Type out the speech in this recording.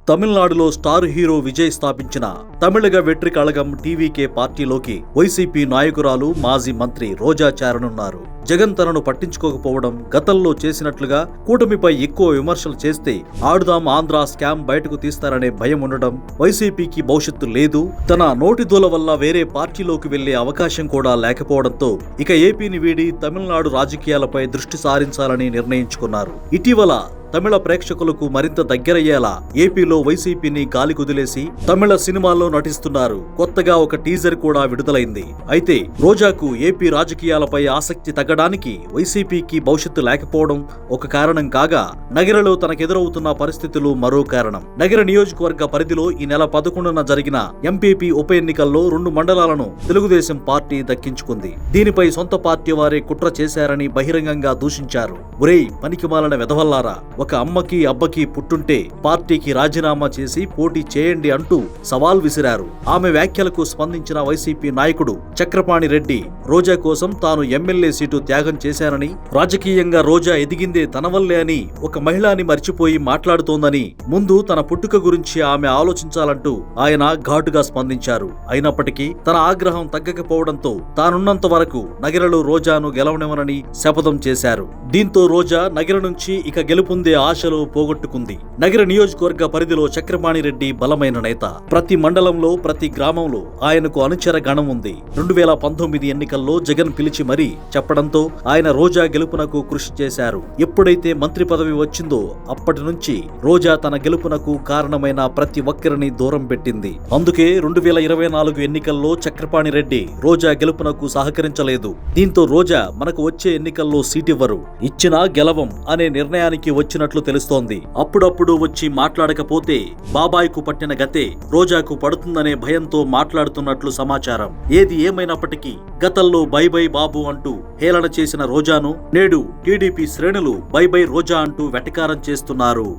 తమిళనాడులో star hero Vijay స్థాపించిన Tamilaga Vetri Kazhagam TVK పార్టీలోకి వైసీపీ నాయకురాలు మాజీ మంత్రి రోజా చేరనున్నారు. జగన్ తనను పట్టించుకోకపోవడం, గతంలో చేసినట్లుగా కూటమిపై ఎక్కువ విమర్శలు చేస్తే ఆడుదాం ఆంధ్ర స్కామ్ బయటకు తీస్తారనే భయం ఉండడం, వైసీపీకి భవిష్యత్తు లేదు, తన నోటిదూల వల్ల వేరే పార్టీలోకి వెళ్లే అవకాశం కూడా లేకపోవడంతో ఇక ఏపీని వీడి తమిళనాడు రాజకీయాలపై దృష్టి సారించాలని నిర్ణయించుకున్నారు. ఇటీవల తమిళ ప్రేక్షకులకు మరింత దగ్గరయ్యేలా ఏపీలో వైసీపీని గాలి కుదిలేసి తమిళ సినిమాల్లో నటిస్తున్నారు. కొత్తగా ఒక టీజర్ కూడా విడుదలైంది. అయితే రోజాకు ఏపీ రాజకీయాలపై ఆసక్తి తగ్గడానికి వైసీపీకి భవిష్యత్తు లేకపోవడం ఒక కారణం కాగా, నగరలో తనకెదురవుతున్న పరిస్థితులు మరో కారణం. నగర నియోజకవర్గ పరిధిలో ఈ నెల 11న జరిగిన ఎంపీపీ ఉప ఎన్నికల్లో 2 మండలాలను తెలుగుదేశం పార్టీ దక్కించుకుంది. దీనిపై సొంత పార్టీ వారే కుట్ర చేశారని బహిరంగంగా దూషించారు. ఒరేయ్ పనికిమాలిన వెధవల్లారా, ఒక అమ్మకి అబ్బకి పుట్టుంటే పార్టీకి రాజీనామా చేసి పోటీ చేయండి అంటూ సవాల్ విసిరారు. ఆమె వ్యాఖ్యలకు స్పందించిన వైసీపీ నాయకుడు చక్రపాణి రెడ్డి రోజా కోసం తాను ఎమ్మెల్యే సీటు త్యాగం చేశానని, రాజకీయంగా రోజా ఎదిగిందే తన వల్లే అని, ఒక మహిళని మర్చిపోయి మాట్లాడుతోందని, ముందు తన పుట్టుక గురించి ఆమె ఆలోచించాలంటూ ఆయన ఘాటుగా స్పందించారు. అయినప్పటికీ తన ఆగ్రహం తగ్గకపోవడంతో తానున్నంత వరకు నగరలో రోజాను గెలవనివ్వనని శపథం చేశారు. దీంతో రోజా నగర నుంచి ఇక గెలుపొందే ఆశలు పోగొట్టుకుంది. నగర నియోజకవర్గ పరిధిలో చక్రపాణి రెడ్డి బలమైన నేత. ప్రతి మండలంలో, ప్రతి గ్రామంలో ఆయనకు అనుచర గణం ఉంది. 2019 ఎన్నికల్లో జగన్ పిలిచి మరీ చెప్పడంతో ఆయన రోజా గెలుపునకు కృషి చేశారు. ఎప్పుడైతే మంత్రి పదవి వచ్చిందో అప్పటి నుంచి రోజా తన గెలుపునకు కారణమైన ప్రతి ఒక్కరిని దూరం పెట్టింది. అందుకే 2024 ఎన్నికల్లో చక్రపాణి రెడ్డి రోజా గెలుపునకు సహకరించలేదు. దీంతో రోజా మనకు వచ్చే ఎన్నికల్లో సీటివ్వరు, ఇచ్చినా గెలవం అనే నిర్ణయానికి వచ్చినట్లు తెలుస్తోంది. అప్పుడప్పుడు వచ్చి మాట్లాడకపోతే బాబాయ్కు పట్టిన గతే రోజాకు పడుతుందనే భయంతో మాట్లాడుతున్నట్లు సమాచారం. ఏది ఏమైనప్పటికీ గతంలో బై బై బాబు అంటూ హేళన చేసిన రోజాను నేడు టీడీపీ శ్రేణులు బై బై రోజా అంటూ వెటకారం చేస్తున్నారు.